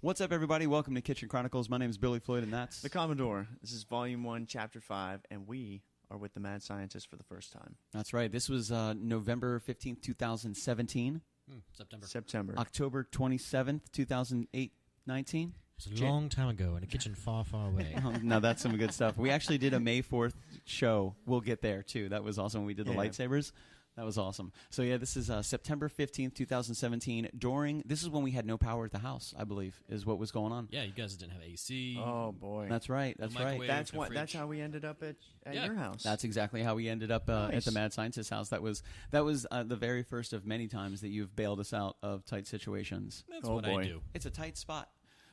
What's up, everybody? Welcome to Kitchen Chronicles. My name is Billy Floyd, and that's The Commodore. This is Volume 1, Chapter 5, and we are with the Mad Scientist for the first time. That's right. This was November 15th, 2017. September. October 27th, 2019. It's a long time ago in a kitchen far, far away. No, that's some good stuff. We actually did a May 4th show. We'll get there, too. That was awesome when we did the lightsabers. That was awesome. So, yeah, this is September 15th, 2017. This is when we had no power at the house, I believe, is what was going on. Yeah, you guys didn't have AC. Oh, boy. That's right. That's right. That's how we ended up at your house. That's exactly how we ended up at the Mad Scientist's house. That was the very first of many times that you've bailed us out of tight situations. That's what I do. It's a tight spot.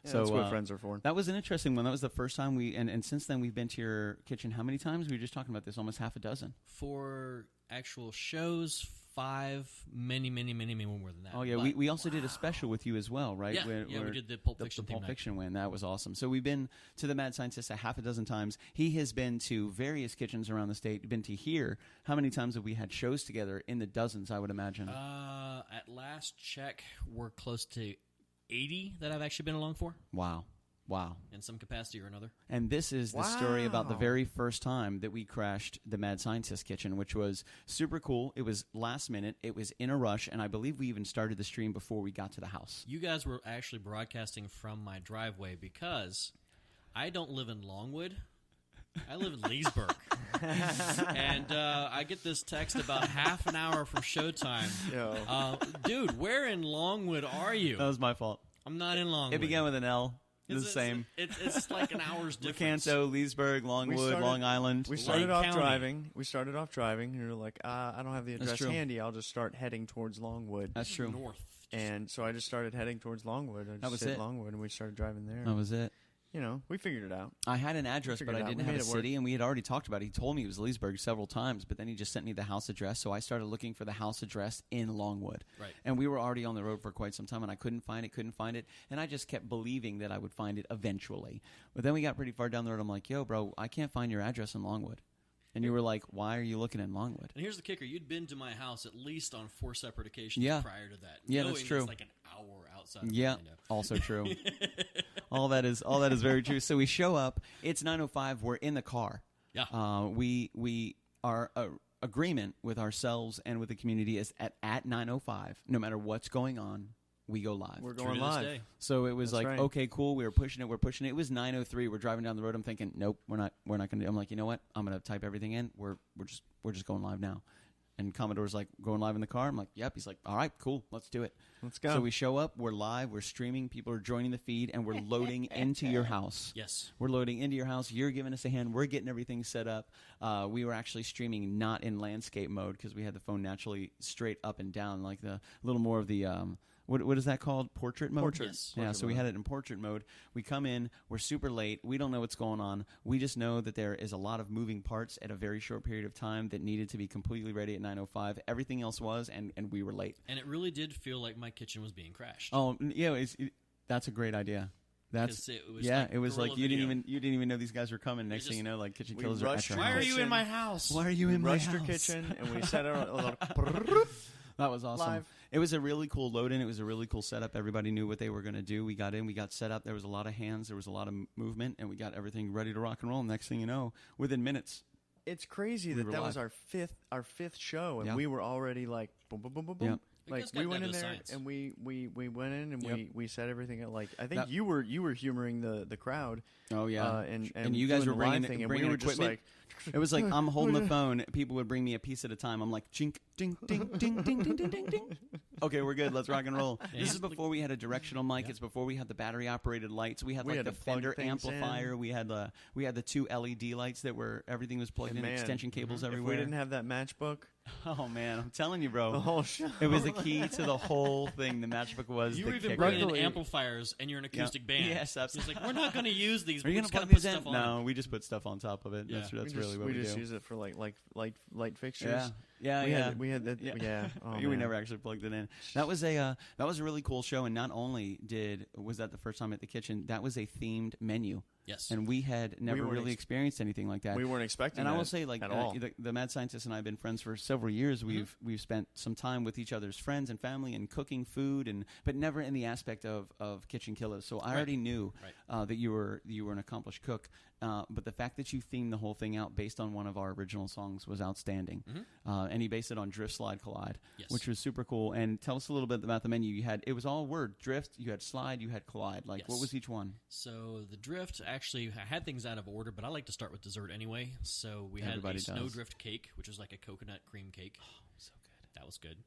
Yeah, so that's what friends are for. That was an interesting one. That was the first time and since then we've been to your kitchen how many times? We were just talking about this, almost half a dozen. For actual shows, 5, many more than that. Oh, yeah. We also did a special with you as well, right? Yeah, we did the Pulp Fiction Pulp Fiction win. That was awesome. So we've been to the Mad Scientist a half a dozen times. He has been to various kitchens around the state, been to here. How many times have we had shows together? In the dozens, I would imagine. At last check, we're close to 80 that I've actually been along for. Wow. In some capacity or another. And this is the story about the very first time that we crashed the Mad Scientist kitchen, which was super cool. It was last minute. It was in a rush, and I believe we even started the stream before we got to the house. You guys were actually broadcasting from my driveway because I don't live in Longwood. I live in Leesburg. And I get this text about half an hour from showtime. Dude, where in Longwood are you? That was my fault. I'm not in Longwood. It began with an L. It's the same. It's like an hour's difference. Lecanto, Leesburg, Longwood, Long Island. We started off driving. And you're like, I don't have the address handy. I'll just start heading towards Longwood. That's true. North. And so I just started heading towards Longwood. That was it. Longwood, and we started driving there. That was it. You know, we figured it out. I had an address, but I didn't have a city, and we had already talked about it. He told me it was Leesburg several times, but then he just sent me the house address, so I started looking for the house address in Longwood. Right. And we were already on the road for quite some time, and I couldn't find it, and I just kept believing that I would find it eventually. But then we got pretty far down the road. I'm like, yo, bro, I can't find your address in Longwood. And you were like, why are you looking in Longwood? And here's the kicker. You'd been to my house at least on 4 separate occasions prior to that. Yeah, that's true. It's like an hour outside of Orlando. Also true. All that is very true. So we show up. It's 9:05. We're in the car. Yeah. We are agreement with ourselves and with the community is at 9:05. No matter what's going on, we go live. We're going live. So it was okay, cool. We were pushing it. It was 9:03. We're driving down the road. I'm thinking, nope, we're not going to. I'm like, you know what? I'm going to type everything in. We're just going live now. And Commodore's like, going live in the car? I'm like, yep. He's like, all right, cool. Let's do it. Let's go. So we show up. We're live. We're streaming. People are joining the feed, and we're loading into your house. Yes. We're loading into your house. You're giving us a hand. We're getting everything set up. We were actually streaming not in landscape mode because we had the phone naturally straight up and down, like the little more of the what is that called? Portrait mode? Portrait. Yes. Yeah, so we had it in portrait mode. We come in. We're super late. We don't know what's going on. We just know that there is a lot of moving parts at a very short period of time that needed to be completely ready at 9:05. Everything else was, and we were late. And it really did feel like my kitchen was being crashed. Oh, yeah, that's a great idea. It was like you didn't even know these guys were coming. Next thing you know, like KitchenKillaz are at your house. Why are you in my house? Why are you in my house? Rushed your kitchen, and we set it on. That was awesome. Live. It was a really cool load-in. It was a really cool setup. Everybody knew what they were going to do. We got in. We got set up. There was a lot of hands. There was a lot of movement, and we got everything ready to rock and roll. Next thing you know, within minutes. It's crazy that was our fifth show, and we were already like boom, boom, boom, boom, boom. Yep. Like we went in there, and we went in, and we set everything up. Like I think you were humoring the crowd. Oh yeah, and you guys were bringing thing, and bringing we were equipment. just like. It was like I'm holding the phone. People would bring me a piece at a time. I'm like, chink, ding, ding, ding, ding, ding, ding, ding, ding. Okay, we're good. Let's rock and roll. This is before we had a directional mic. It's before we had the battery-operated lights. We had the Fender amplifier. We had the 2 LED lights that were everything was plugged in. Extension cables everywhere. If we didn't have that matchbook. Oh man, I'm telling you, bro. The whole show. It was the key to the whole thing. The matchbook was. You were even bringing in amplifiers, and you're an acoustic band. Yes, absolutely. It's like we're not going to use these. Are you going to put stuff on? No, we just put stuff on top of it. Yeah. That's really what we do. We just use it for like light fixtures. Yeah. We had that. Yeah. Oh, we never actually plugged it in. That was a really cool show, and not only was that the first time at the kitchen, that was a themed menu. Yes. And we had never really experienced anything like that. We weren't expecting and that I will say, like, at all. The Mad Scientist and I have been friends for several years. We've spent some time with each other's friends and family and cooking food, but never in the aspect of KitchenKillaz. So I already knew that you were an accomplished cook. But the fact that you themed the whole thing out based on one of our original songs was outstanding. And he based it on Drift, Slide, Collide, which was super cool. And tell us a little bit about the menu. It was all word: Drift, you had Slide, you had Collide. Like, what was each one? So the Drift, actually, I had things out of order, but I like to start with dessert anyway. So we had a Snowdrift cake, which was like a coconut cream cake. Oh, so good. That was good.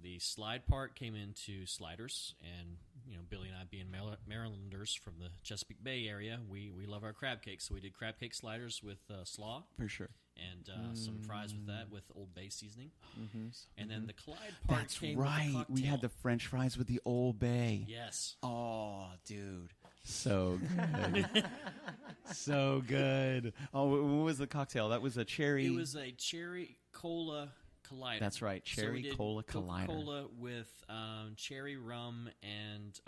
The Slide part came into sliders, and Billy and I, being Marylanders from the Chesapeake Bay area, we love our crab cakes. So we did crab cake sliders with slaw. For sure. And some fries with that, with Old Bay seasoning. And then the Collide part came with the cocktail. We had the French fries with the Old Bay. Yes. Oh, dude. So good. So good. Oh, what was the cocktail? That was a cherry. It was a cherry cola collider. That's right, cherry cola collider. Coca-Cola with cherry rum and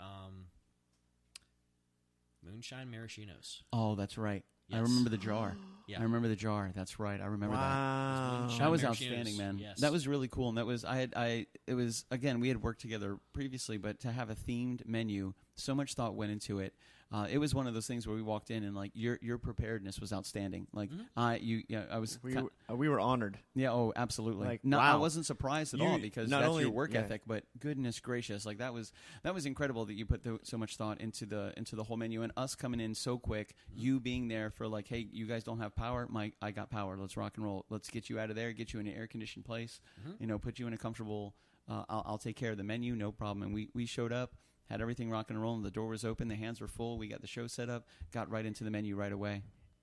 moonshine maraschinos. Oh, that's right. Yes. I remember the jar. Yeah. I remember the jar. That's right. I remember that. That was outstanding, man. Yes. That was really cool. And that was it was, again, we had worked together previously, but to have a themed menu, so much thought went into it. It was one of those things where we walked in and like your preparedness was outstanding. Like we were honored. Yeah. Oh, absolutely. Like, I wasn't surprised at all because that's only your work ethic. But goodness gracious, like that was incredible that you put so much thought into the whole menu, and us coming in so quick. You being there for like, hey, you guys don't have power. I got power. Let's rock and roll. Let's get you out of there. Get you in an air conditioned place. Put you in a comfortable. I'll take care of the menu. No problem. And we showed up. Had everything rock and rolling. The door was open. The hands were full. We got the show set up. Got right into the menu right away.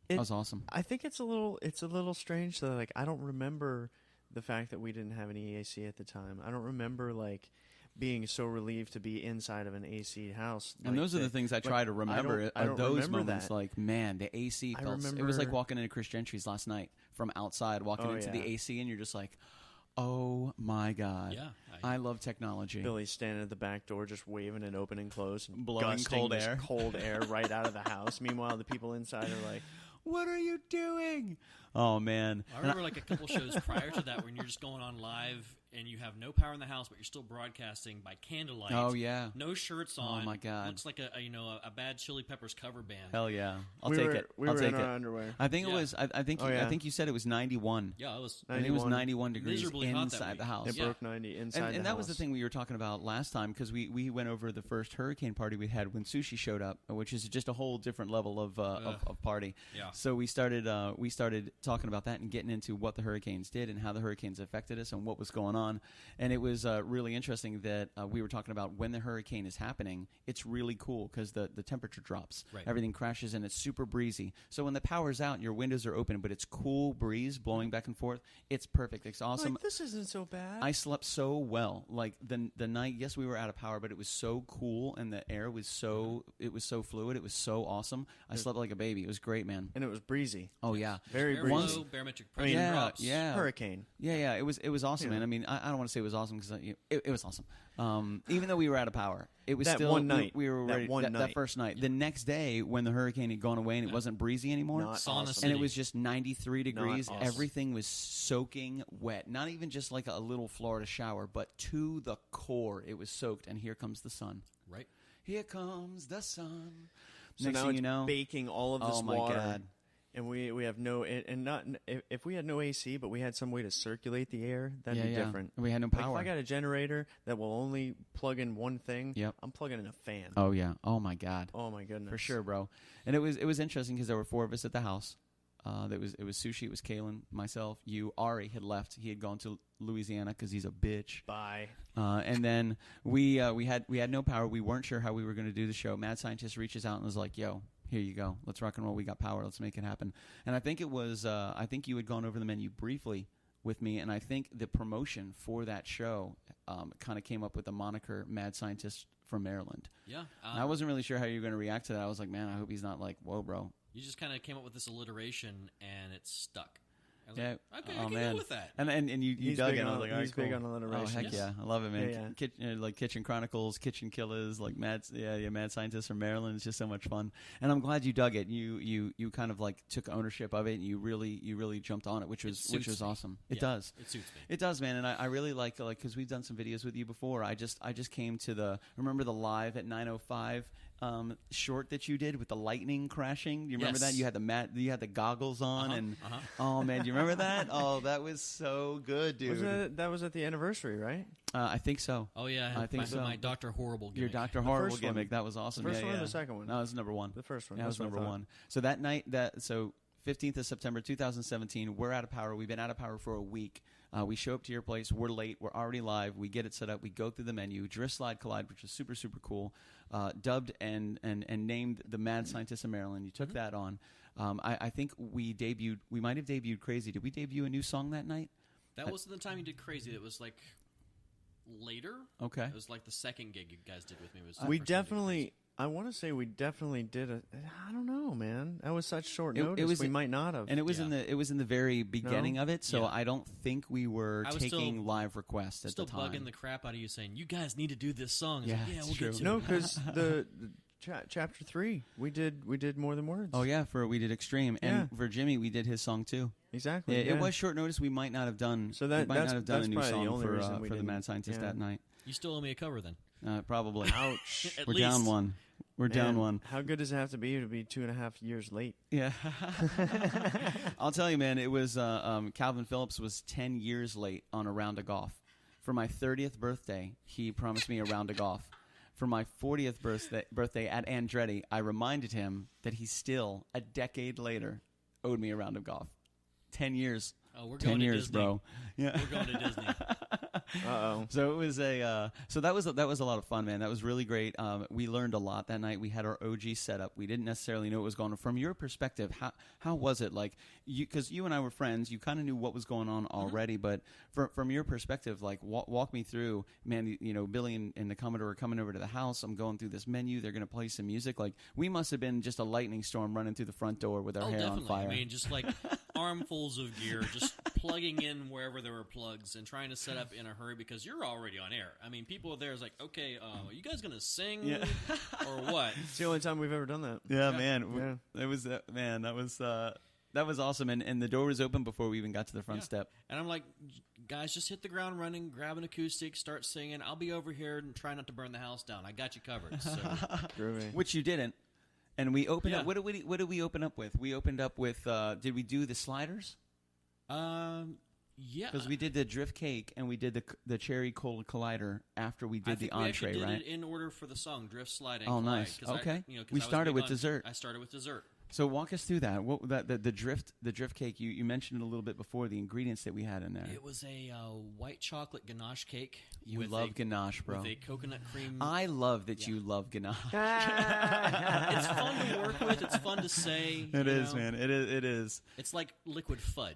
That was awesome. I think it's a little strange that like I don't remember the fact that we didn't have any EAC at the time. I don't remember like being so relieved to be inside of an AC house. And those are the things I try to remember. I don't those remember moments, that. like, man, the AC felt. It was like walking into Chris Gentry's last night from outside, walking into the AC, and you're just like, oh my God. Yeah. I love technology. Billy's standing at the back door just waving it open and closed and blowing cold air right out of the house. Meanwhile, the people inside are like, what are you doing? Oh, man. I remember like a couple shows prior to that when you're just going on live and you have no power in the house, but you're still broadcasting by candlelight. Oh, yeah. No shirts on. Oh, my God. Looks like a bad Chili Peppers cover band. Hell yeah. I'll take it. We I'll were take in it. our underwear. I think it was. I think you said it was 91. Yeah, it was. 91. And it was 91 degrees Miserably hot that inside week. the house. It broke 90 inside the house. And that was the thing we were talking about last time because we went over the first hurricane party we had when Sushi showed up, which is just a whole different level of party. Yeah. So we started talking about that and getting into what the hurricanes did and how the hurricanes affected us and what was going on. And it was really interesting that we were talking about when the hurricane is happening. It's really cool because the temperature drops. Right. Everything crashes and it's super breezy. So when the power's out and your windows are open, but it's cool breeze blowing back and forth, it's perfect. It's awesome. Like, this isn't so bad. I slept so well. Like the night, yes, we were out of power, but it was so cool and the air was so fluid. It was so awesome. I slept like a baby. It was great, man. And it was breezy. Oh yeah, very breezy. Barometric pressure drops. Yeah, hurricane. Yeah. It was awesome, man. I mean, I don't want to say it was awesome because it was awesome. Even though we were out of power, it was that still one night. We were ready. That first night. The next day, when the hurricane had gone away and it wasn't breezy anymore, awesome. and it was just 93 degrees, awesome. Everything was soaking wet. Not even just like a little Florida shower, but to the core, it was soaked. And here comes the sun. Right. Here comes the sun. So Next now thing it's you know, baking all of this oh my water. God. And we have no and not if we had no AC, but we had some way to circulate the air, that'd be different. We had no Like power. if I got a generator that will only plug in one thing, I'm plugging in a fan. Oh yeah. Oh my God. Oh my goodness. For sure, bro. And it was interesting because there were 4 of us at the house. It was Sushi, it was Kalen, myself, you. Ari had left. He had gone to Louisiana because he's a bitch. Bye. And then we had no power. We weren't sure how we were going to do the show. Mad Scientist reaches out and was like, "Yo, here you go. Let's rock and roll. We got power. Let's make it happen." And I think it was I think you had gone over the menu briefly with me, and I think the promotion for that show kind of came up with the moniker Mad Scientist from Maryland. Yeah. I wasn't really sure how you were going to react to that. I was like, man, I hope he's not like, whoa, bro. You just kind of came up with this alliteration, and it stuck. I was Yeah. like, okay, Oh, I can man. go with that. And you He's dug big it. And I on- was like, all right, he's big cool. on alliteration. Oh, heck yeah. I love it, man. Yeah, Like Kitchen Chronicles, KitchenKillaz, like Mad Scientist from Maryland. It's just so much fun. And I'm glad you dug it. You kind of like took ownership of it, and you really jumped on it, which was awesome. It does. It suits me. It does, man. And I really like because we've done some videos with you before. I just came to remember the live at 9:05 short that you did with the lightning crashing. Do you remember Yes. that? You had the goggles on, and oh man, do you remember that? Oh, that was so good, dude. That was at the anniversary, right? I think so. Oh yeah, I think so. my Dr. Horrible gimmick. Your Dr. Horrible first one. gimmick. That was awesome. The first yeah, one or yeah. the second one? No, it was number one. The first one. Yeah, it was That's what I number thought. one. So that night, 15th of September 2017, we're out of power. We've been out of power for a week. We show up to your place. We're late. We're already live. We get it set up. We go through the menu. Drift, Slide, Collide, which is super, super cool. Dubbed and named the Mad Scientist of Maryland. You took that on. I think we might have debuted Crazy. Did we debut a new song that night? That wasn't the time you did Crazy. It was like later. Okay. It was like the second gig you guys did with me. Was the We first time you did definitely. I want to say we definitely did a. I don't know, man. That was such short notice. It was, we might not have. And it was Yeah. it was in the very beginning of it, so Yeah. I don't think we were I was taking still- live requests at still the time. bugging the crap out of you, saying you guys need to do this song. It's Yeah, like, it's we'll true. get to no, it. because the chapter 3 we did More Than Words. Oh yeah, we did Extreme, and Yeah. for Jimmy we did his song too. exactly. It was short notice. We might not have done. So we might that's not have done a new probably the song only for reason we the didn't- Mad Scientist yeah. that night. You still owe me a cover then. Probably. Ouch. At We're least. down one. We're down Man, one. How good does it have to be 2.5 years late? Yeah. I'll tell you, man. It was Calvin Phillips was 10 years late on a round of golf. For my 30th birthday, he promised me a round of golf. For my 40th birthday at Andretti, I reminded him that he still, a decade later, owed me a round of golf. 10 years. Oh, we're 10 going years, to Disney. bro. Yeah. We're going to Disney. Uh-oh. So it was that was a lot of fun, man. That was really great. We learned a lot that night. We had our OG setup. We didn't necessarily know what was going on. From your perspective, how was it? Like, because you and I were friends, you kind of knew what was going on already. But from your perspective, like, walk me through, man. You know, Billy and the Commodore are coming over to the house. I'm going through this menu. They're going to play some music. Like, we must have been just a lightning storm running through the front door with our hair Definitely. on fire. I mean, just like armfuls of gear, just plugging in wherever there were plugs and trying to set up in a hurry because you're already on air. I mean, people there is like, okay, are you guys gonna sing or what? It's the only time we've ever done that. Yeah, man. It was man. That was awesome. And the door was open before we even got to the front step. And I'm like, guys, just hit the ground running, grab an acoustic, start singing. I'll be over here and try not to burn the house down. I got you covered. So Groovy. Which you didn't. And we opened Yeah. up. What did we open up with? We opened up with. Did we do the sliders? yeah, Because we did the drift cake and we did the cherry cola collider after we I did the think we actually entree, did right? it in order for the song, Drift, Slide, and Oh, Collide, nice. 'cause Okay. 'cause We I was started big with on- dessert. I started with dessert. So walk us through that. What the drift cake? You mentioned it a little bit before. The ingredients that we had in there. It was a white chocolate ganache cake. You with love a, ganache, bro. With a coconut cream. I love that you love ganache. It's fun to work with. It's fun to say. It you is, know? man. It is. It's like liquid fudge.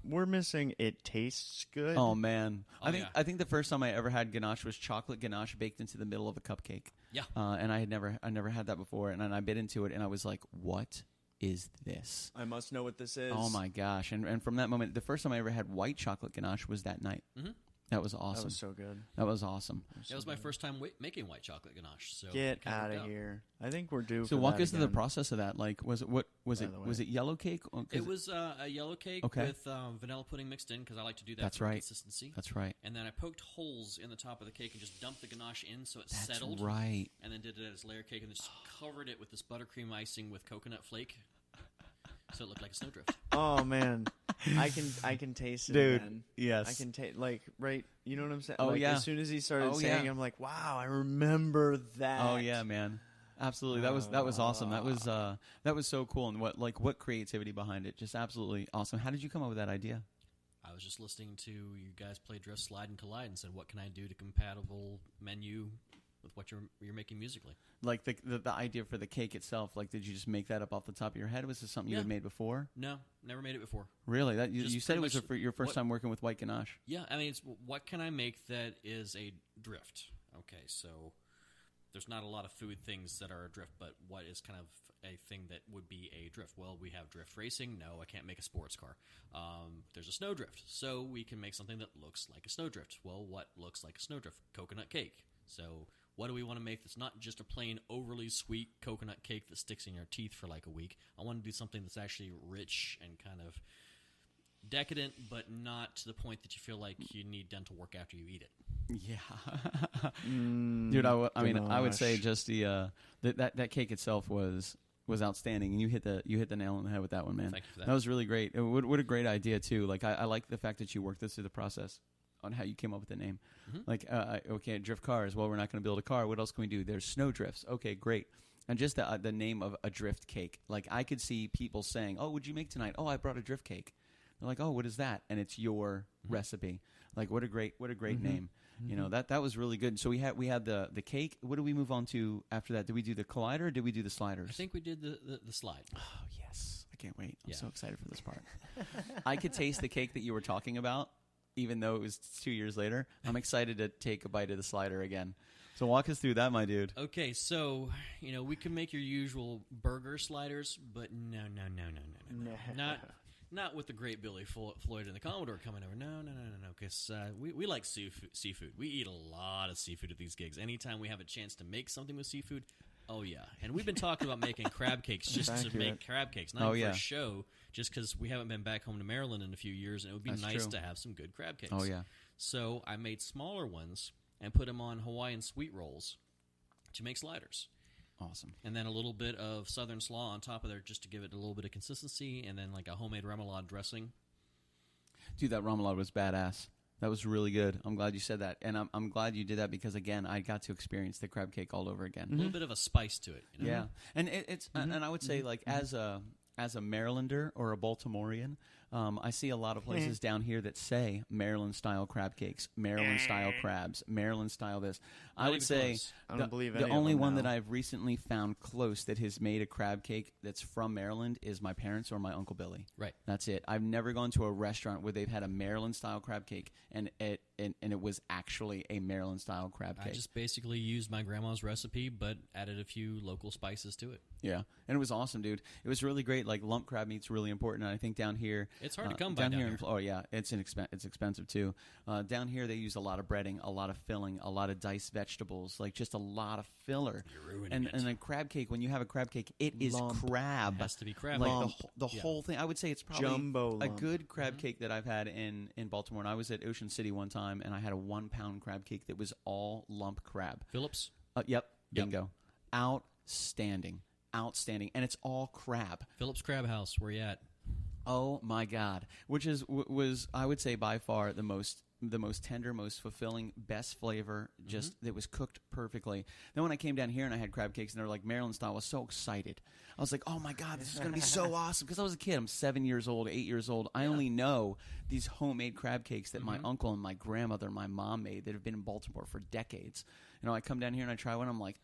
We're missing. It tastes good. Oh man, Oh, I think the first time I ever had ganache was chocolate ganache baked into the middle of a cupcake. Yeah. And I never had that before, and then I bit into it, and I was like, "What is this?" I must know what this is. Oh my gosh! And from that moment, the first time I ever had white chocolate ganache was that night. Mm-hmm. That was awesome. That was so good. That was awesome. That was my first time making white chocolate ganache. So Get it kinda out worked of here. I think we're due. So for walk that us through the again. process of that. Like, was it By the way. was it yellow cake? Or- 'cause It was a yellow cake Okay. with vanilla pudding mixed in because I like to do that That's for right. consistency. That's right. And then I poked holes in the top of the cake and just dumped the ganache in so it That's settled. right. And then did it as layer cake and just covered it with this buttercream icing with coconut flake, so it looked like a snowdrift. Oh man, I can taste it, Dude, man. yes. I can taste right. You know what I'm saying? Oh, Like, yeah. As soon as he started Oh, saying, yeah. it, I'm like, wow, I remember that. Oh yeah, man. Absolutely. That was awesome. That was so cool. And what creativity behind it? Just absolutely awesome. How did you come up with that idea? I was just listening to you guys play Drift, Slide, and Collide and said, what can I do to compatible menu with what you're making musically? Like the idea for the cake itself. Like, did you just make that up off the top of your head? Was this something you Yeah. had made before? No, never made it before. Really? That you Just said it was pretty much your first what- time working with white ganache. Yeah, I mean, it's what can I make that is a drift? Okay, so there's not a lot of food things that are adrift, but what is kind of a thing that would be a drift? Well, we have drift racing. No, I can't make a sports car. There's a snowdrift, so we can make something that looks like a snowdrift. Well, what looks like a snowdrift? Coconut cake. So what do we want to make that's not just a plain overly sweet coconut cake that sticks in your teeth for like a week? I want to do something that's actually rich and kind of decadent, but not to the point that you feel like you need dental work after you eat it. Yeah. Dude, I mean, I would say just that cake itself was outstanding, and you hit the nail on the head with that one, man. Thank you for that. That was really great. What a great idea too. Like I like the fact that you worked this through the process on how you came up with the name. Like okay, drift cars. Well, we're not going to build a car. What else can we do? There's snow drifts. Okay, great. And just the name of a drift cake. Like I could see people saying, "Oh, what'd you make tonight?" "Oh, I brought a drift cake." They're like, "Oh, what is that?" And it's your recipe. Like what a great name. You know, that was really good. So we had the cake. What did we move on to after that? Did we do the collider or did we do the sliders? I think we did the slide. Oh, yes. I can't wait. I'm Yeah. so excited for this part. I could taste the cake that you were talking about, even though it was 2 years later. I'm excited to take a bite of the slider again. So walk us through that, my dude. Okay, so, we can make your usual burger sliders, but no. Not with the great Billy Floyd and the Commodore coming over. No, because we like seafood. We eat a lot of seafood at these gigs. Anytime we have a chance to make something with seafood, oh yeah. And we've been talking about making crab cakes just to make crab cakes, not even for a show, just because we haven't been back home to Maryland in a few years, and it would be nice to have some good crab cakes. Oh, yeah. So I made smaller ones and put them on Hawaiian sweet rolls to make sliders. Awesome. And then a little bit of southern slaw on top of there just to give it a little bit of consistency, and then like a homemade remoulade dressing. Dude, that remoulade was badass. That was really good. I'm glad you said that. And I'm glad you did that because, again, I got to experience the crab cake all over again. A little bit of a spice to it. Yeah. And it's and I would say, like, as a Marylander or a Baltimorean, I see a lot of places down here that say Maryland-style crab cakes, Maryland-style crabs, Maryland-style this. I would say close. I don't believe any the of only them one now. that I've recently found close that has made a crab cake that's from Maryland is my parents or my Uncle Billy. Right. That's it. I've never gone to a restaurant where they've had a Maryland-style crab cake and it was actually a Maryland-style crab cake. I just basically used my grandma's recipe, but added a few local spices to it. Yeah, and it was awesome, dude. It was really great. Like lump crab meat's really important, and I think down here It's hard to come by down here. Oh yeah, it's expensive too. Down here they use a lot of breading, a lot of filling, a lot of diced vegetables, like just a lot of filler. You're ruining it. And a crab cake, when you have a crab cake, it is crab. It has to be crab. Like Lump. the whole thing. I would say it's probably Jumbo a lump. good crab cake that I've had in Baltimore. And I was at Ocean City one time, and I had a 1 pound crab cake that was all lump crab. Phillips. Yep, bingo, outstanding, and it's all crab. Phillips Crab House, where you at? Oh my God! Which was I would say by far the most tender, most fulfilling, best flavor. Just that was cooked perfectly. Then when I came down here and I had crab cakes and they were like Maryland style, I was so excited. I was like, oh my God, this is gonna be so awesome! Because I was a kid. I'm 7 years old, 8 years old. I only know these homemade crab cakes that my uncle and my grandmother and my mom made that have been in Baltimore for decades. You know, I come down here and I try one. I'm like,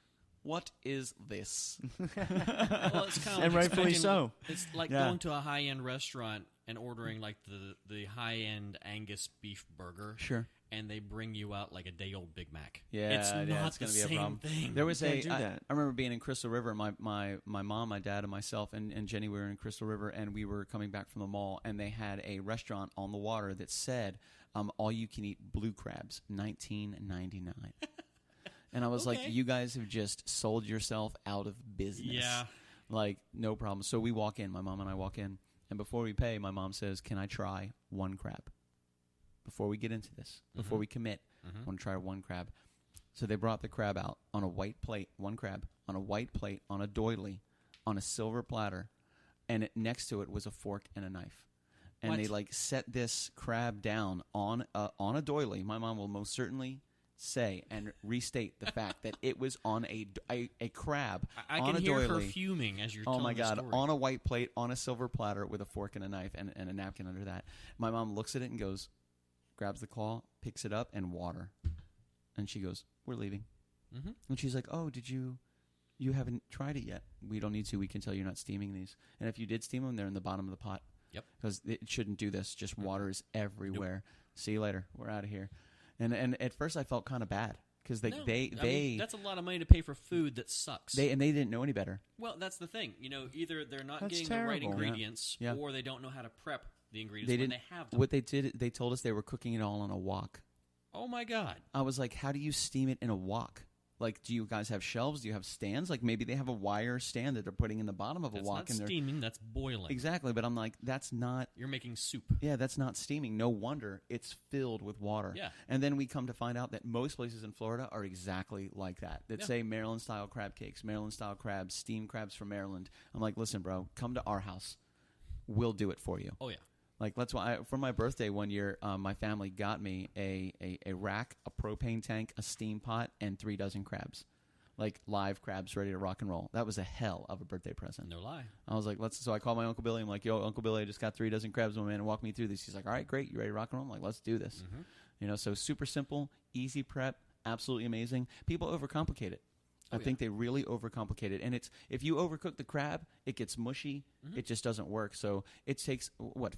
what is this? Well, it's kind of And rightfully so. It's like going to a high-end restaurant and ordering like the high-end Angus beef burger. Sure. And they bring you out like a day-old Big Mac. Yeah, it's not it's the gonna be a same problem. thing. There was Can't do that. I remember being in Crystal River. My mom, my dad, and myself and Jenny were in Crystal River, and we were coming back from the mall, and they had a restaurant on the water that said, "All you can eat blue crabs, $19.99." And I was like, "You guys have just sold yourself out of business." Yeah. Like no problem. So we walk in. My mom and I walk in, and before we pay, my mom says, "Can I try one crab?" Before we get into this, before we commit, I want to try one crab. So they brought the crab out on a white plate, one crab, on a white plate, on a doily, on a silver platter, and next to it was a fork and a knife. And they like set this crab down on a doily. My mom will most certainly say and restate the fact that it was on a crab I on can a hear her doily. fuming as you're Oh telling my the God! story. On a white plate, on a silver platter, with a fork and a knife and a napkin under that. My mom looks at it and goes, grabs the claw, picks it up, and water. And she goes, "We're leaving." And she's like, "Oh, you haven't tried it yet? We don't need to. We can tell you're not steaming these. And if you did steam them, they're in the bottom of the pot. Yep. Because it shouldn't do this. Just water is everywhere. See you later. We're out of here." And at first I felt kind of bad because I mean, that's a lot of money to pay for food that sucks. they didn't know any better. Well, that's the thing. Either they're not That's getting the right terrible. ingredients, Yeah. or they don't know how to prep the ingredients They when didn't. they have them. What they did, they told us they were cooking it all on a wok. Oh my God! I was like, how do you steam it in a wok? Like, do you guys have shelves? Do you have stands? Like, maybe they have a wire stand that they're putting in the bottom of a That's wok. not And they're steaming. That's boiling. exactly. But I'm like, that's not. You're making soup. Yeah, that's not steaming. No wonder it's filled with water. Yeah. And then we come to find out that most places in Florida are exactly like that. That Yeah. say Maryland-style crab cakes, Maryland-style crabs, steamed crabs from Maryland. I'm like, listen, bro, come to our house. We'll do it for you. Oh yeah. Like, that's why for my birthday one year, my family got me a rack, a propane tank, a steam pot, and 3 dozen crabs. Like, live crabs ready to rock and roll. That was a hell of a birthday present. No lie. I was like, so I called my Uncle Billy. I'm like, yo, Uncle Billy, I just got 3 dozen crabs, my man, and walk me through this. He's like, all right, great. You ready to rock and roll? I'm like, let's do this. Mm-hmm. So super simple, easy prep, absolutely amazing. People overcomplicate it. I Oh, yeah. think they really overcomplicate it. And it's if you overcook the crab, it gets mushy. Mm-hmm. It just doesn't work. So it takes,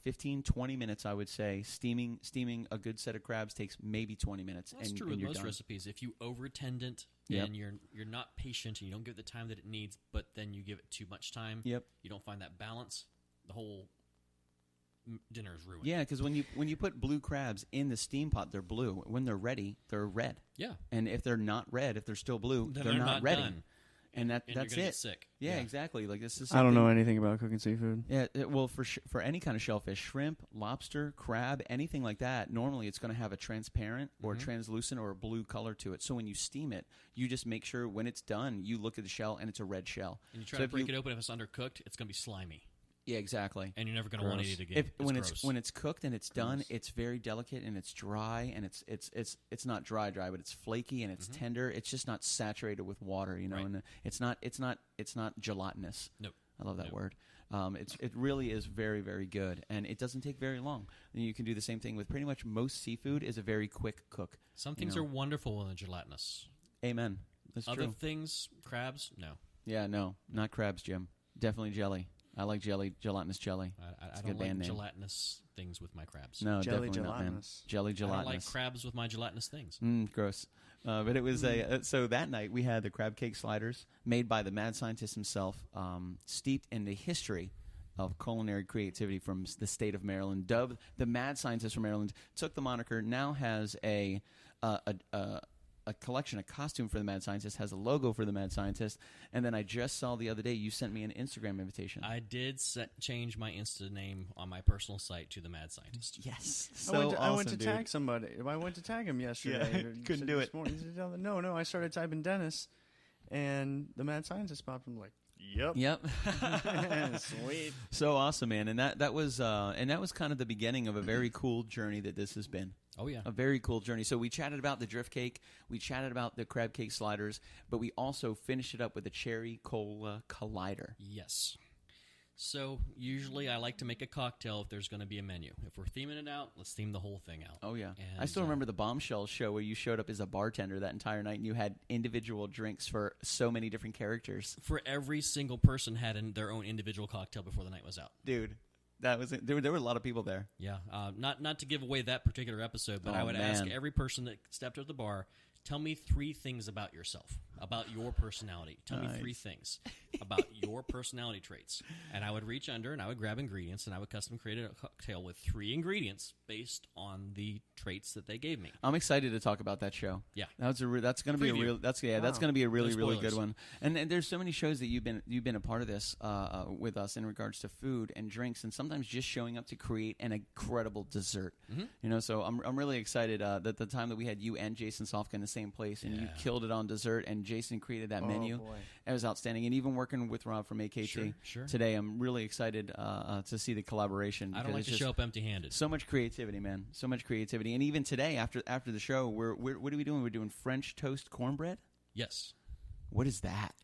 15, 20 minutes, I would say. Steaming a good set of crabs takes maybe 20 minutes. That's and, true and with you're most done. recipes. If you over-tend it Yep. and you're not patient and you don't give it the time that it needs, but then you give it too much time, Yep. you don't find that balance, the whole dinner is ruined. Yeah, because when you put blue crabs in the steam pot, they're blue. When they're ready, they're red. Yeah. And if they're not red, if they're still blue, Then they're not ready. done. And And that's you're gonna it. get sick. Yeah, Yeah. exactly. Like, this is I don't know something- anything about cooking seafood. Yeah, well, for any kind of shellfish, shrimp, lobster, crab, anything like that, normally it's going to have a transparent or Mm-hmm. translucent or a blue color to it. So when you steam it, you just make sure when it's done, you look at the shell and it's a red shell. And you try So to if break it open. If it's undercooked, it's going to be slimy. Yeah, exactly. And you're never going to want to Gross. eat it again. When it's cooked and it's done, Gross. it's very delicate and it's dry and it's not dry, but it's flaky and it's tender. It's just not saturated with water, Right. and it's not gelatinous. Nope. I love that Nope. word. It really is very, very good, and it doesn't take very long. And you can do the same thing with pretty much most seafood. Is a very quick cook. Some things know. are wonderful when they're gelatinous. Amen. That's Other true. things, crabs, no. Yeah, no, not crabs, Jim. Definitely jelly. I like gelatinous jelly. I It's a don't good like band name. gelatinous things with my crabs. No, Jelly definitely not, man. gelatinous. Jelly I gelatinous. don't like crabs with my gelatinous things. Gross. But it was so that night we had the crab cake sliders made by the mad scientist himself, steeped in the history of culinary creativity from the state of Maryland. Dubbed the mad scientist from Maryland, took the moniker, now has a collection, a costume for the mad scientist, has a logo for the mad scientist, and then I just saw the other day you sent me an Instagram invitation. I did change my Insta name on my personal site to the Mad Scientist. Yes, I went to tag somebody. I went to tag him yesterday. Yeah, He couldn't said do this it. morning, he said, no. I started typing Dennis, and the mad scientist popped. I'm like, yep. Sweet. So awesome, man, and that was kind of the beginning of a very cool journey that this has been. Oh, yeah. A very cool journey. So we chatted about the drift cake, we chatted about the crab cake sliders, but we also finished it up with a cherry cola collider. Yes. So usually I like to make a cocktail if there's going to be a menu. If we're theming it out, let's theme the whole thing out. Oh, yeah. And, I still remember the Bombshell show where you showed up as a bartender that entire night and you had individual drinks for so many different characters. For every single person had their own individual cocktail before the night was out. Dude, that was it. There were a lot of people there. Yeah. Not to give away that particular episode, but Oh, I would ask man. every person that stepped at the bar, tell me 3 things about yourself, about your personality. Tell me 3 things about your personality traits. And I would reach under and I would grab ingredients and I would custom create a cocktail with 3 ingredients based on the traits that they gave me. I'm excited to talk about that show. Yeah. That's going to be a Preview. real. That's going Wow. to be a really No really good spoilers. one. And there's so many shows that you've been a part of this with us in regards to food and drinks, and sometimes just showing up to create an incredible dessert. So I'm really excited that the time that we had you and Jason Sofka in the same place, and you Yeah. killed it on dessert, and Jason created that menu. Boy. It was outstanding, and even working with Rob from AKT Sure. today, I'm really excited to see the collaboration. I don't because like it's to just show up empty-handed. so much creativity, man. So much creativity, and even today after the show, what are we doing? We're doing French toast cornbread. Yes. What is that?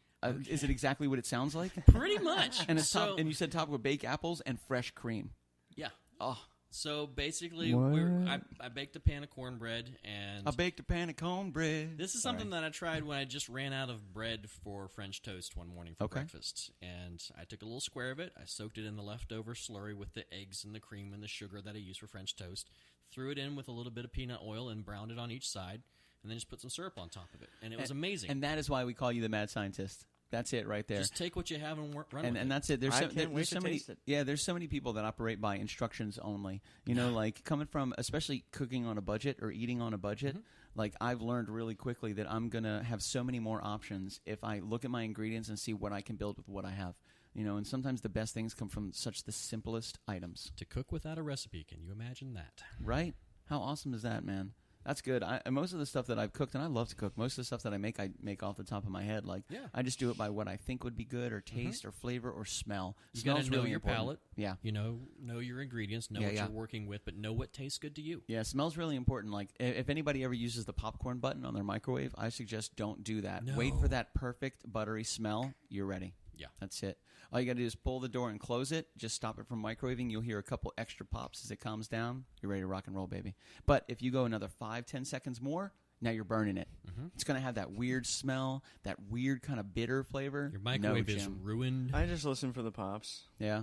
Is it exactly what it sounds like? Pretty much. And it's so, and you said topped with baked apples and fresh cream. Yeah. Oh, So basically, What? I baked a pan of cornbread, and I baked a pan of cornbread. this is something that I tried when I just ran out of bread for French toast one morning for breakfast. And I took a little square of it, I soaked it in the leftover slurry with the eggs and the cream and the sugar that I use for French toast, threw it in with a little bit of peanut oil and browned it on each side, and then just put some syrup on top of it, and it was amazing. And that is why we call you the mad scientist. That's it right there. Just take what you have and run with it. And that's it. I can't wait to taste it. Yeah, there's so many people that operate by instructions only. You know, like coming from, especially cooking on a budget or eating on a budget, like I've learned really quickly that I'm going to have so many more options if I look at my ingredients and see what I can build with what I have. You know, and sometimes the best things come from such the simplest items. To cook without a recipe, can you imagine that? Right? How awesome is that, man? That's good. Most of the stuff that I've cooked, and I love to cook, most of the stuff that I make off the top of my head. Like, I just do it by what I think would be good, or taste, or flavor, or smell. You got to know really your important. palate. Yeah. You know your ingredients, know what you're working with, but know what tastes good to you. Yeah, smell's really important. Like, if anybody ever uses the popcorn button on their microwave, I suggest don't do that. No. Wait for that perfect buttery smell. You're ready. Yeah. That's it. All you got to do is pull the door and close it. Just stop it from microwaving. You'll hear a couple extra pops as it calms down. You're ready to rock and roll, baby. But if you go another 5-10 seconds more, now you're burning it. It's going to have that weird smell, that weird kind of bitter flavor. Your microwave is ruined. I just listen for the pops. Yeah.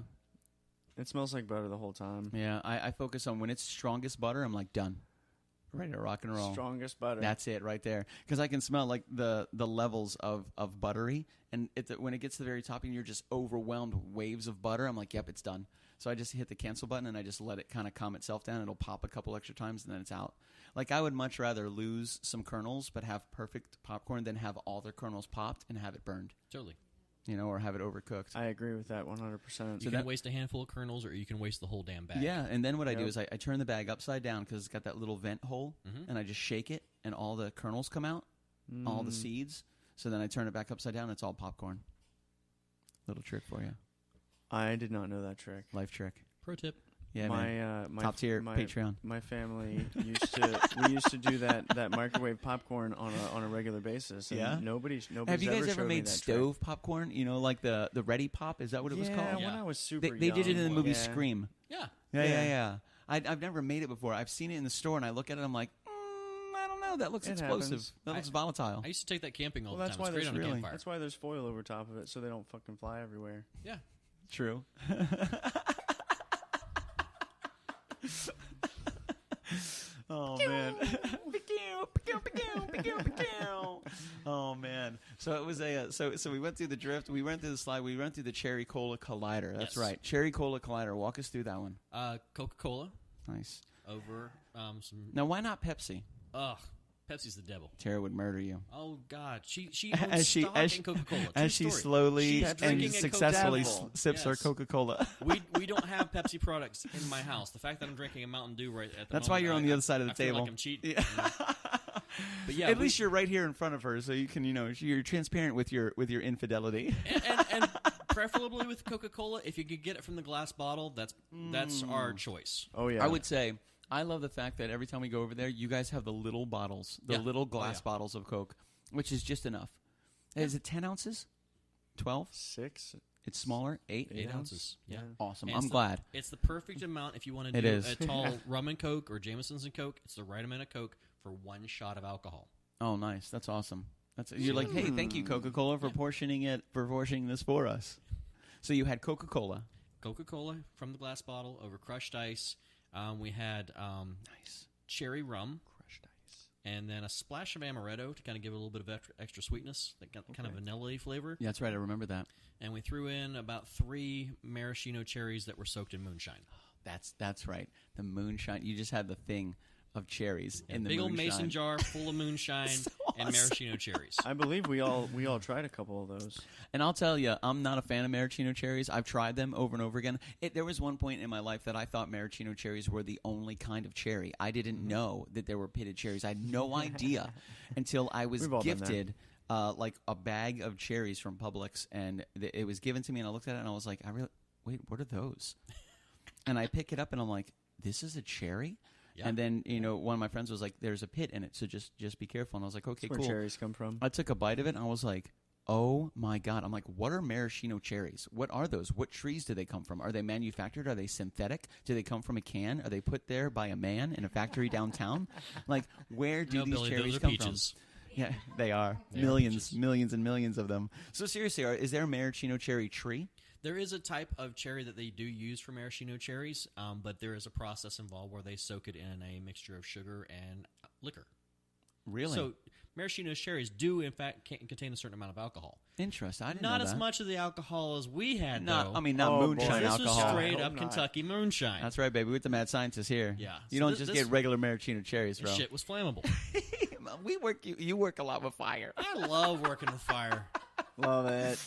It smells like butter the whole time. Yeah, I focus on when it's strongest butter, I'm like, done. Ready to rock and roll. Strongest butter. That's it right there. Because I can smell like the levels of buttery. And when it gets to the very top and you're just overwhelmed with waves of butter, I'm like, yep, it's done. So I just hit the cancel button and I just let it kind of calm itself down. It'll pop a couple extra times and then it's out. Like I would much rather lose some kernels but have perfect popcorn than have all the kernels popped and have it burned. Totally. You know, or have it overcooked. I agree with that 100%. You can waste a handful of kernels or you can waste the whole damn bag. Yeah, and then what I do is I turn the bag upside down because it's got that little vent hole, and I just shake it, and all the kernels come out, all the seeds. So then I turn it back upside down, and it's all popcorn. Little trick for you. I did not know that trick. Life trick. Pro tip. Yeah, man. My Top tier Patreon. My family used to do that microwave popcorn on a regular basis. And Yeah? nobody's Have you guys ever showed me made that stove popcorn? You know, like the Ready Pop? Is that what it was called? Yeah, when Yeah. I was super They did it in the young. movie Yeah. Scream. Yeah. Yeah. I've never made it before. I've seen it in the store, and I look at it, I'm like, I don't know. That looks It explosive. happens. That looks volatile. I used to take that camping all Well, the that's time. why It's great there's on a really- campfire. That's why there's foil over top of it, so they don't fucking fly everywhere. Yeah. True. Oh man. Oh man. So it was so we went through the drift, we went through the slide, we went through the Cherry Cola Collider. That's Yes. right. Cherry Cola Collider. Walk us through that one. Coca-Cola Nice. over some. Now why not Pepsi? Ugh. Pepsi's the devil. Tara would murder you. Oh God, she As owns she stock as in Coca-Cola. as True she story. slowly She's and drinking a successfully Coca-Cola. sips her Yes. Coca-Cola. We don't have Pepsi products in my house. The fact that I'm drinking a Mountain Dew right at the That's why moment, you're on the other side of the I feel table. like I'm cheating. Yeah. But yeah, At least you're right here in front of her, so you can, you're transparent with your infidelity. and preferably with Coca-Cola. If you could get it from the glass bottle, that's our choice. Oh yeah. I would say I love the fact that every time we go over there, you guys have the little bottles, the Yeah. little glass yeah. bottles of Coke, which is just enough. Is it 10 ounces? 12? 6. It's smaller? 8? 8 ounces. Yeah. Awesome. And I'm glad. It's the perfect amount if you want to It do is. a tall rum and Coke or Jameson's and Coke. It's the right amount of Coke for one shot of alcohol. Oh, nice. That's awesome. You're like, hey, thank you, Coca-Cola, for portioning this for us. So you had Coca-Cola. Coca-Cola from the glass bottle over crushed ice. We had Nice. cherry rum. Crushed ice. And then a splash of amaretto to kind of give it a little bit of extra sweetness, that kind of vanilla-y flavor. Yeah, that's right. I remember that. And we threw in about 3 maraschino cherries that were soaked in moonshine. That's right. The moonshine. You just had the thing of cherries in the big old moonshine. mason jar full of moonshine So and maraschino cherries. I believe we all tried a couple of those. And I'll tell you, I'm not a fan of maraschino cherries. I've tried them over and over again. There was one point in my life that I thought maraschino cherries were the only kind of cherry. I didn't know that there were pitted cherries. I had no idea until I was We've all done that. gifted like a bag of cherries from Publix, and it was given to me, and I looked at it, and I was like, wait, what are those? And I pick it up, and I'm like, this is a cherry? Yeah. And then, one of my friends was like, there's a pit in it, so just be careful. And I was like, okay, That's cool. where cherries come from. I took a bite of it, and I was like, oh, my God. I'm like, what are maraschino cherries? What are those? What trees do they come from? Are they manufactured? Are they synthetic? Do they come from a can? Are they put there by a man in a factory downtown? Like, where do No, these Billy, cherries those are come peaches. from? Yeah, they are. They are Millions, peaches. millions, and millions of them. So seriously, is there a maraschino cherry tree? There is a type of cherry that they do use for maraschino cherries, but there is a process involved where they soak it in a mixture of sugar and liquor. Really? So maraschino cherries do, in fact, contain a certain amount of alcohol. Interesting. I didn't Not know as that. much of the alcohol as we had, Not, though. I mean, not Oh, moonshine boy. This was alcohol. straight I up hope not. Kentucky moonshine. That's right, baby. We're the mad scientists here. Yeah. You So don't just this- get regular maraschino cherries, bro. This shit was flammable. We work. You work a lot with fire. I love working with fire. Love it.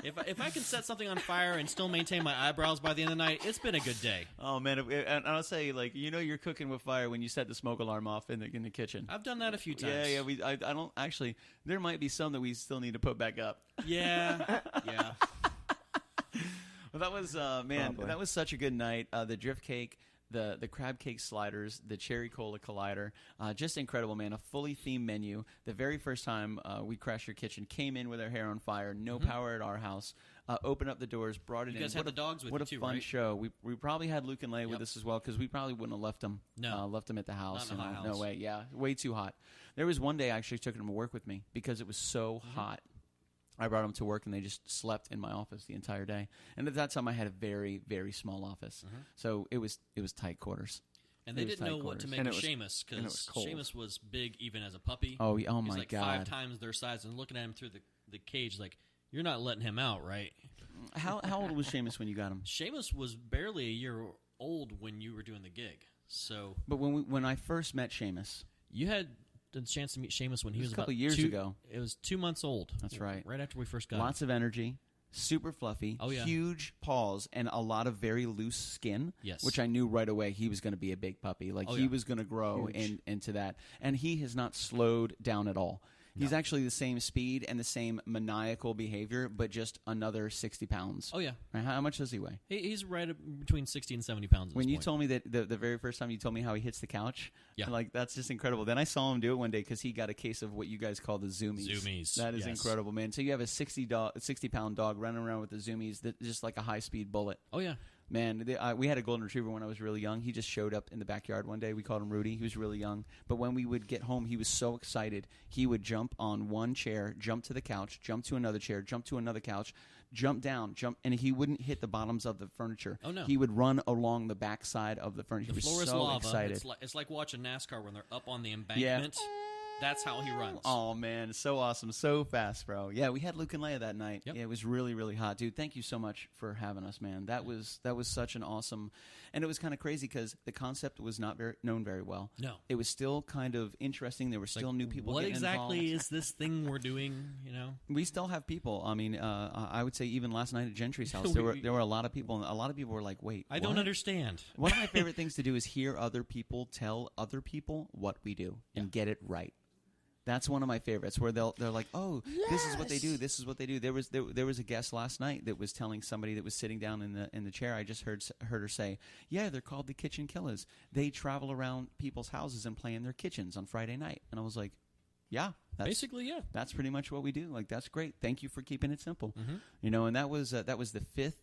If I can set something on fire and still maintain my eyebrows by the end of the night, it's been a good day. Oh man, and I'll say, like, you're cooking with fire when you set the smoke alarm off in the kitchen. I've done that a few times. Yeah. I don't actually. There might be some that we still need to put back up. Yeah. Well, that was man. Probably. That was such a good night. The drift cake. The crab cake sliders, the cherry cola collider, just incredible, man. A fully themed menu. The very first time we crashed your kitchen, came in with our hair on fire, no power at our house. Opened up the doors, brought it in. You guys had the dogs with what you a too, fun right? show. We probably had Luke and Leia with Yep. us as well, because we probably wouldn't have left them. No. Left them at the house. Not in a hot No house. way. Yeah, way too hot. There was one day I actually took them to work with me because it was so hot. I brought them to work, and they just slept in my office the entire day. And at that time, I had a very, very small office, so it was tight quarters. And they It was didn't know tight what to quarters. make And of it was- Seamus, and it was because cold. Seamus was big even as a puppy. Oh He's my like God! 5 times their size, and looking at him through the cage, like, you're not letting him out, right? How old was Seamus when you got him? Seamus was barely a year old when you were doing the gig. So But when I first met Seamus, you had the chance to meet Seamus when he It was was a couple about years 2 ago. It was 2 months old. That's right. Right after we first got lots of energy, super fluffy, Oh, yeah. huge paws, and a lot of very loose skin. Yes. Which I knew right away he was going to be a big puppy. Like, Oh, he yeah. was going to grow Huge. into that. And he has not slowed down at all. He's actually the same speed and the same maniacal behavior, but just another 60 pounds. Oh, yeah. Right, how much does he weigh? He's right between 60 and 70 pounds at When this you point. told me that the very first time you told me how he hits the couch, Yeah. like, that's just incredible. Then I saw him do it one day because he got a case of what you guys call the zoomies. Zoomies, That is yes. incredible, man. So you have a 60-pound dog running around with the zoomies, that just like a high-speed bullet. Oh, yeah. Man, we had a golden retriever when I was really young. He just showed up in the backyard one day. We called him Rudy. He was really young. But when we would get home, he was so excited. He would jump on one chair, jump to the couch, jump to another chair, jump to another couch, jump down, and he wouldn't hit the bottoms of the furniture. Oh, no. He would run along the backside of the furniture. The He floor was is so lava. excited. It's like watching NASCAR when they're up on the embankment. That's how he runs. Oh, man, so awesome. So fast, bro. Yeah, we had Luke and Leia that night. Yep. Yeah, it was really, really hot. Dude, thank you so much for having us, man. That was such an awesome... And it was kind of crazy because the concept was not known very well. No. It was still kind of interesting. There were still new people What getting exactly involved. is this thing we're doing, you know? We still have people. I mean, I would say even last night at Gentry's house, there were a lot of people, and a lot of people were like, wait, I don't what? understand. One of my favorite things to do is hear other people tell other people what we do and get it right. That's one of my favorites, where they're like, "Oh, this is what they do. This is what they do." There was a guest last night that was telling somebody that was sitting down in the chair. I just heard her say, "Yeah, they're called the KitchenKillaz. They travel around people's houses and play in their kitchens on Friday night." And I was like, "Yeah, Basically, yeah. that's pretty much what we do. Like, that's great. Thank you for keeping it simple." Mm-hmm. You know, and that was the 5th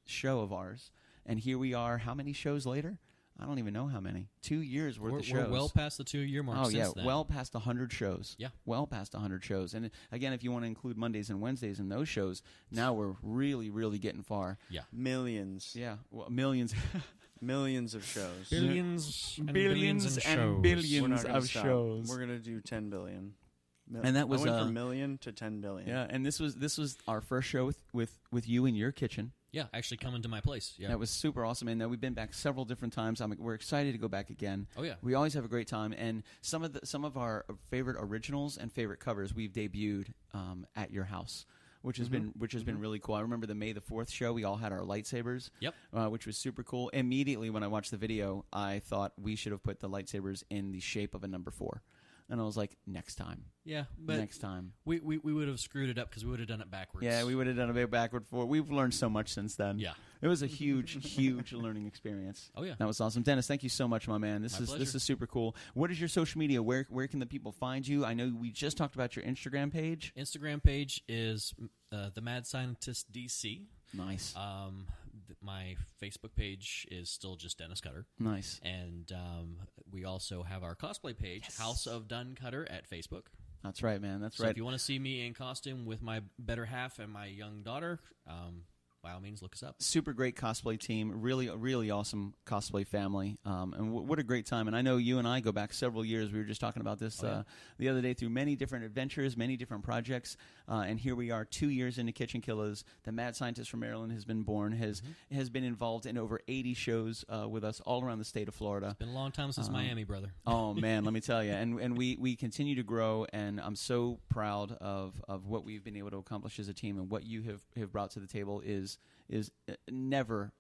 show of ours, and here we are. How many shows later? I don't even know how many. 2 years worth of shows. We're well past the 2-year mark. Oh, since yeah, then. well past 100 shows. Yeah. Well past 100 shows. And again, if you want to include Mondays and Wednesdays in those shows, now we're really, really getting far. Yeah. Millions. Yeah, well, millions. Millions of shows. Billions and Billions billions and shows. billions. We're not gonna of stop. shows. We're gonna do 10 billion. And that was, I went from million to 10 billion. Yeah, and this was our first show with you in your kitchen. Yeah, actually coming to my place. Yeah. That was super awesome, and we've been back several different times. We're excited to go back again. Oh, yeah. We always have a great time, and some of our favorite originals and favorite covers we've debuted at your house, which has been really cool. I remember the May the 4th show. We all had our lightsabers. Yep. Which was super cool. Immediately when I watched the video, I thought we should have put the lightsabers in the shape of a number 4. And I was like, next time. Yeah, but Next time. we would have screwed it up because we would have done it backwards. Yeah, we would have done a bit backward for. We've learned so much since then. Yeah. It was a huge, huge learning experience. Oh, yeah. That was awesome. Dennis, thank you so much, my man. This My is pleasure. super cool. What is your social media? Where can the people find you? I know we just talked about your Instagram page. Instagram page is the Mad Scientist DC. Nice. My Facebook page is still just Dennis Cutter. Nice. And we also have our cosplay page, House of Dun Cutter, at Facebook. That's right, man. That's So right. if you want to see me in costume with my better half and my young daughter, by all means, look us up. Super great cosplay team, really awesome cosplay family, and what a great time. And I know you and I go back several years. We were just talking about this the other day through many different adventures, many different projects, and here we are 2 years into KitchenKillaz. The mad scientist from Maryland has been born, has been involved in over 80 shows with us all around the state of Florida. It's been a long time since Miami, brother. Oh, man, let me tell you. And we continue to grow, and I'm so proud of what we've been able to accomplish as a team, and what you have brought to the table is never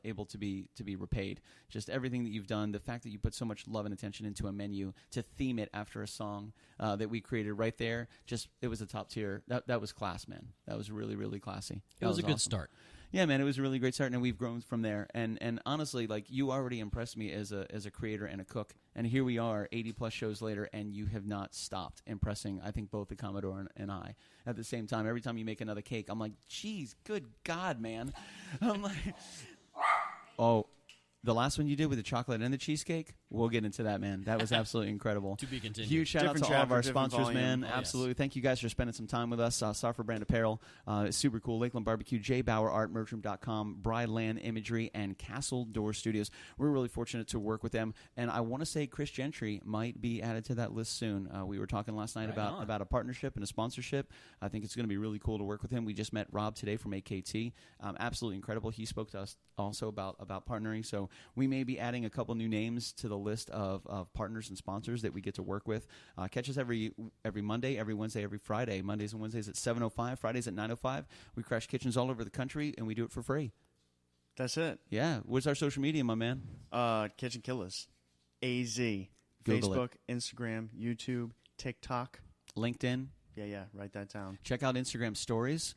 able to be repaid. Just everything that you've done, the fact that you put so much love and attention into a menu to theme it after a song that we created right there, just it was a top tier. That was class, man. That was really classy. It was a good awesome. start. Yeah, man, it was a really great start, and we've grown from there. And honestly, like, you already impressed me as a creator and a cook, and here we are, 80-plus shows later, and you have not stopped impressing, I think, both the Commodore and I. At the same time, every time you make another cake, I'm like, geez, good God, man. I'm like, oh, the last one you did with the chocolate and the cheesecake, we'll get into that, man. That was absolutely incredible. To be continued. Huge shout out to all of our sponsors, man. Oh, Absolutely. yes. Thank you guys for spending some time with us. Soffer Brand Apparel, it's super cool. Lakeland Barbecue, J. Bauer Art, Merchroom.com, Brideland Imagery, and Castle Door Studios. We're really fortunate to work with them. And I want to say Chris Gentry might be added to that list soon. We were talking last night about a partnership and a sponsorship. I think it's going to be really cool to work with him. We just met Rob today from AKT. Absolutely incredible. He spoke to us also about partnering. So we may be adding a couple new names to the list of partners and sponsors that we get to work with. Catch us every Monday, every Wednesday, every Friday. Mondays and Wednesdays at 7:05, Fridays at 9:05. We crash kitchens all over the country, and we do it for free. That's it. Yeah. What's our social media, my man? KitchenKillaz. AZ. Google Facebook, Instagram, YouTube, TikTok. LinkedIn. Yeah, write that down. Check out Instagram stories.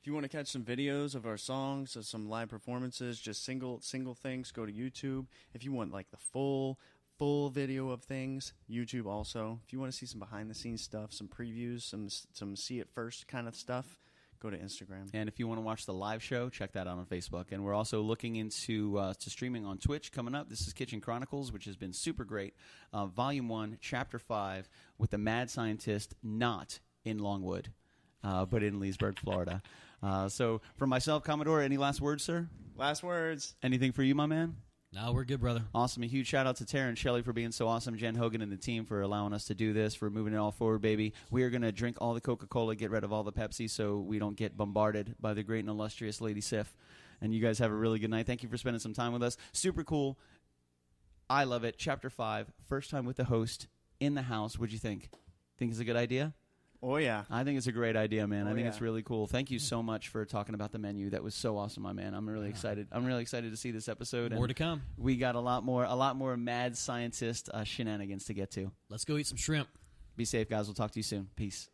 If you want to catch some videos of our songs, of some live performances, just single things, go to YouTube. If you want like the full video of things, YouTube also. If you want to see some behind the scenes stuff, some previews, some see it first kind of stuff, go to Instagram. And if you want to watch the live show, check that out on Facebook. And we're also looking into to streaming on Twitch coming up. This is Kitchen Chronicles, which has been super great. Volume 1, Chapter 5, with the mad scientist not in Longwood, but in Leesburg, Florida. So for myself, Commodore, any last words, sir? Last words. Anything for you, my man? No, we're good, brother. Awesome. A huge shout out to Tara and Shelley for being so awesome. Jen Hogan and the team for allowing us to do this, for moving it all forward, baby. We are going to drink all the Coca-Cola, get rid of all the Pepsi, so we don't get bombarded by the great and illustrious Lady Sif. And you guys have a really good night. Thank you for spending some time with us. Super cool. I love it. Chapter 5, first time with the host in the house. What'd you think? Think it's a good idea? Oh, yeah. I think it's a great idea, man. I think yeah. it's really cool. Thank you so much for talking about the menu. That was so awesome, my man. I'm really excited. I'm really excited to see this episode. More to come. We got a lot more mad scientist shenanigans to get to. Let's go eat some shrimp. Be safe, guys. We'll talk to you soon. Peace.